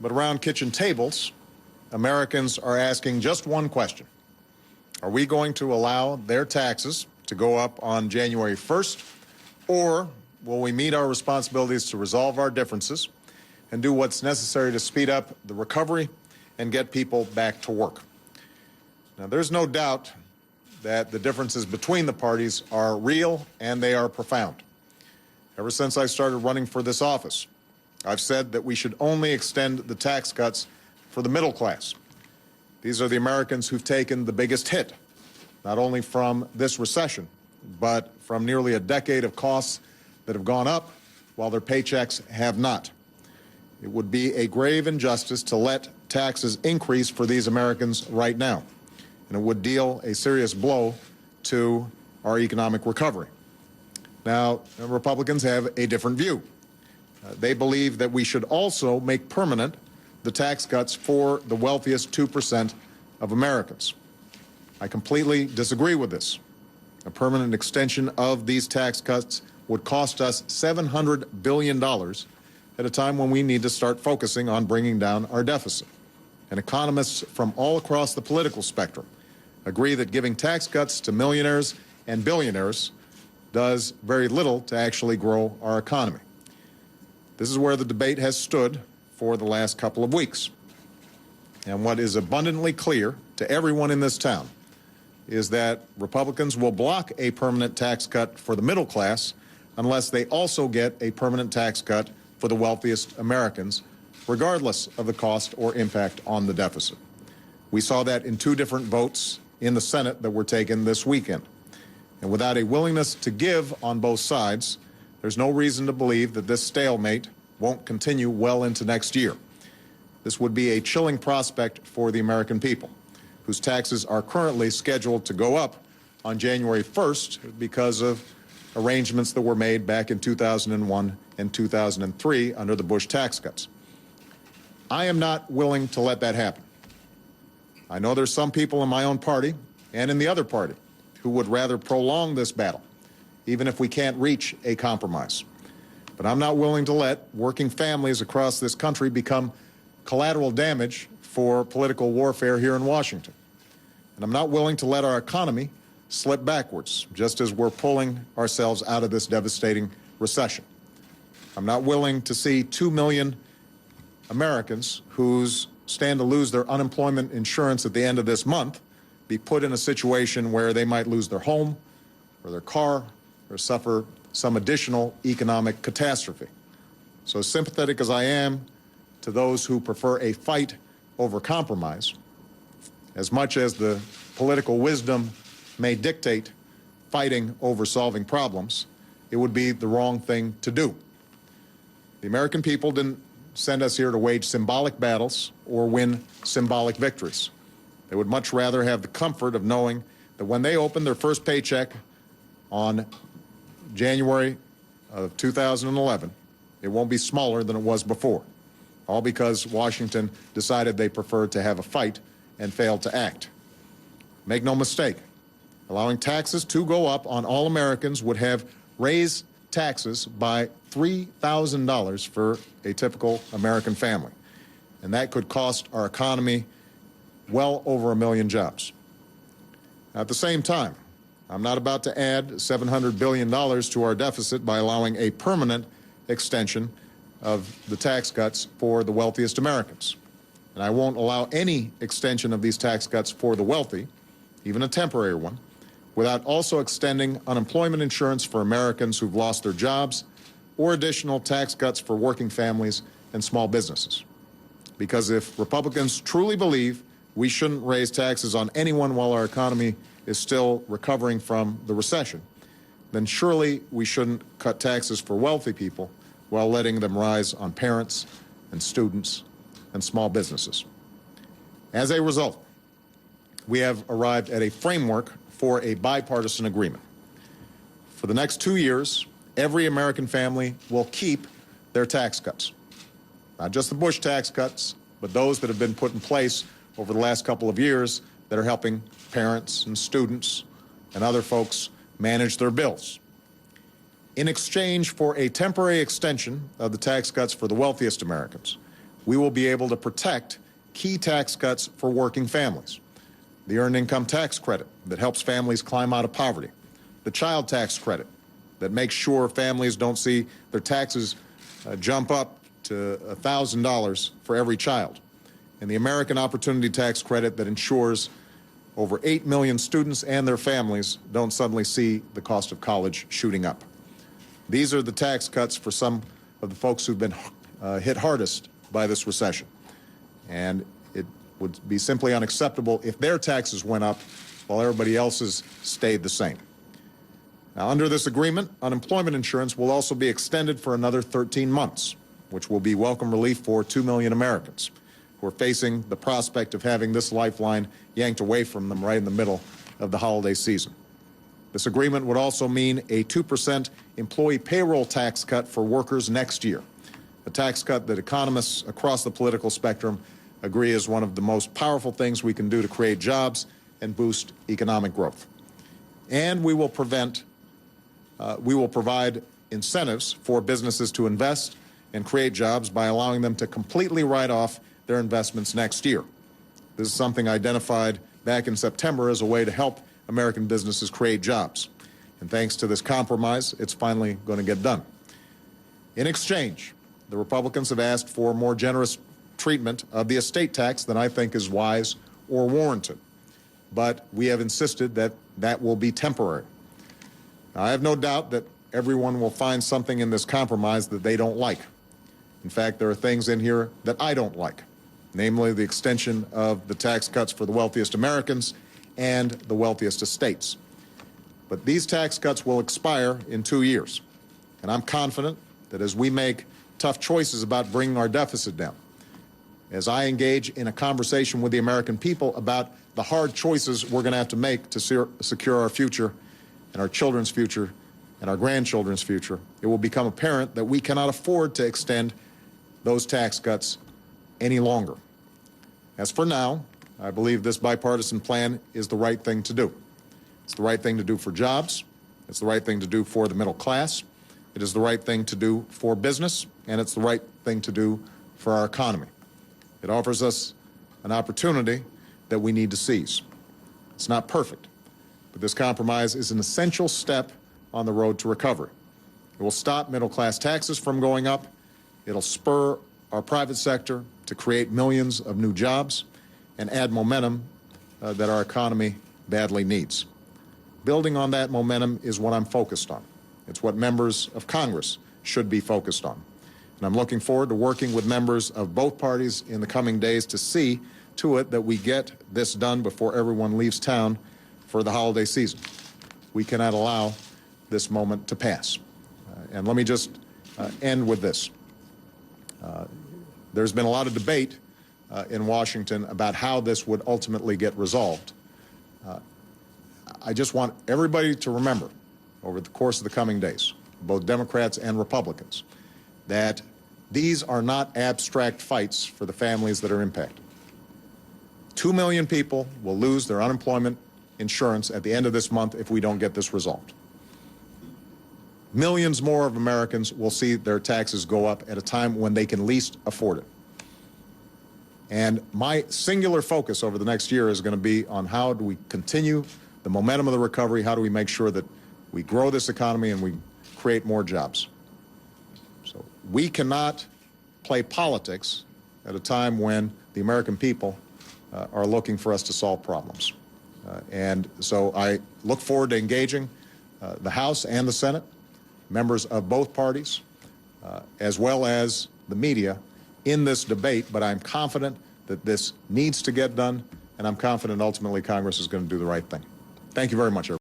But around kitchen tables, Americans are asking just one question. Are we going to allow their taxes to go up on January 1st, or will we meet our responsibilities to resolve our differences and do what's necessary to speed up the recovery and get people back to work? Now, there's no doubt that the differences between the parties are real and they are profound. Ever since I started running for this office, I've said that we should only extend the tax cuts for the middle class. These are the Americans who've taken the biggest hit, not only from this recession, but from nearly a decade of costs that have gone up while their paychecks have not. It would be a grave injustice to let taxes increase for these Americans right now, and it would deal a serious blow to our economic recovery. Now, Republicans have a different view. They believe that we should also make permanent the tax cuts for the wealthiest 2% of Americans. I completely disagree with this. A permanent extension of these tax cuts would cost us $700 billion at a time when we need to start focusing on bringing down our deficit. And economists from all across the political spectrum agree that giving tax cuts to millionaires and billionaires does very little to actually grow our economy. This is where the debate has stood for the last couple of weeks. And what is abundantly clear to everyone in this town is that Republicans will block a permanent tax cut for the middle class unless they also get a permanent tax cut for the wealthiest Americans, regardless of the cost or impact on the deficit. We saw that in two different votes in the Senate that were taken this weekend. And without a willingness to give on both sides, there's no reason to believe that this stalemate won't continue well into next year. This would be a chilling prospect for the American people, whose taxes are currently scheduled to go up on January 1st because of arrangements that were made back in 2001 and 2003 under the Bush tax cuts. I am not willing to let that happen. I know there's some people in my own party and in the other party who would rather prolong this battle, even if we can't reach a compromise. But I'm not willing to let working families across this country become collateral damage for political warfare here in Washington. And I'm not willing to let our economy slip backwards, just as we're pulling ourselves out of this devastating recession. I'm not willing to see 2 million Americans who stand to lose their unemployment insurance at the end of this month be put in a situation where they might lose their home or their car or suffer some additional economic catastrophe. So as sympathetic as I am to those who prefer a fight over compromise, as much as the political wisdom may dictate fighting over solving problems, it would be the wrong thing to do. The American people didn't send us here to wage symbolic battles or win symbolic victories. They would much rather have the comfort of knowing that when they open their first paycheck on January of 2011, it won't be smaller than it was before, all because Washington decided they preferred to have a fight and failed to act. Make no mistake, allowing taxes to go up on all Americans would have raised taxes by $3,000 for a typical American family, and that could cost our economy well over 1 million jobs. At the same time, I'm not about to add $700 billion to our deficit by allowing a permanent extension of the tax cuts for the wealthiest Americans. And I won't allow any extension of these tax cuts for the wealthy, even a temporary one, without also extending unemployment insurance for Americans who've lost their jobs or additional tax cuts for working families and small businesses. Because if Republicans truly believe we shouldn't raise taxes on anyone while our economy is still recovering from the recession, then surely we shouldn't cut taxes for wealthy people while letting them rise on parents and students and small businesses. As a result, we have arrived at a framework for a bipartisan agreement. For the next 2 years, every American family will keep their tax cuts. Not just the Bush tax cuts, but those that have been put in place over the last couple of years that are helping parents and students and other folks manage their bills. In exchange for a temporary extension of the tax cuts for the wealthiest Americans, we will be able to protect key tax cuts for working families. The Earned Income Tax Credit that helps families climb out of poverty. The Child Tax Credit that makes sure families don't see their taxes jump up to $1,000 for every child. And the American Opportunity Tax Credit that ensures over 8 million students and their families don't suddenly see the cost of college shooting up. These are the tax cuts for some of the folks who've been hit hardest by this recession. And it would be simply unacceptable if their taxes went up while everybody else's stayed the same. Now, under this agreement, unemployment insurance will also be extended for another 13 months, which will be welcome relief for 2 million Americans who are facing the prospect of having this lifeline yanked away from them right in the middle of the holiday season. This agreement would also mean a 2% employee payroll tax cut for workers next year, a tax cut that economists across the political spectrum agree is one of the most powerful things we can do to create jobs and boost economic growth. And we will provide incentives for businesses to invest and create jobs by allowing them to completely write off their investments next year. This is something identified back in September as a way to help American businesses create jobs. And thanks to this compromise, it's finally going to get done. In exchange, the Republicans have asked for more generous treatment of the estate tax than I think is wise or warranted. But we have insisted that that will be temporary. Now, I have no doubt that everyone will find something in this compromise that they don't like. In fact, there are things in here that I don't like, namely the extension of the tax cuts for the wealthiest Americans and the wealthiest estates. But these tax cuts will expire in 2 years. And I'm confident that as we make tough choices about bringing our deficit down, as I engage in a conversation with the American people about the hard choices we're going to have to make to secure our future and our children's future and our grandchildren's future, it will become apparent that we cannot afford to extend those tax cuts any longer. As for now, I believe this bipartisan plan is the right thing to do. It's the right thing to do for jobs. It's the right thing to do for the middle class. It is the right thing to do for business, and it's the right thing to do for our economy. It offers us an opportunity that we need to seize. It's not perfect, but this compromise is an essential step on the road to recovery. It will stop middle-class taxes from going up. It'll spur our private sector to create millions of new jobs and add momentum that our economy badly needs. Building on that momentum is what I'm focused on. It's what members of Congress should be focused on. And I'm looking forward to working with members of both parties in the coming days to see to it that we get this done before everyone leaves town for the holiday season. We cannot allow this moment to pass. And let me just end with this. There's been a lot of debate in Washington about how this would ultimately get resolved. I just want everybody to remember over the course of the coming days, both Democrats and Republicans, that these are not abstract fights for the families that are impacted. 2 million people will lose their unemployment insurance at the end of this month if we don't get this resolved. Millions more of Americans will see their taxes go up at a time when they can least afford it. And my singular focus over the next year is going to be on how do we continue the momentum of the recovery, how do we make sure that we grow this economy and we create more jobs. So we cannot play politics at a time when the American people are looking for us to solve problems. And so I look forward to engaging the House and the Senate, members of both parties, as well as the media in this debate, but I'm confident that this needs to get done, and I'm confident ultimately Congress is going to do the right thing. Thank you very much, everyone.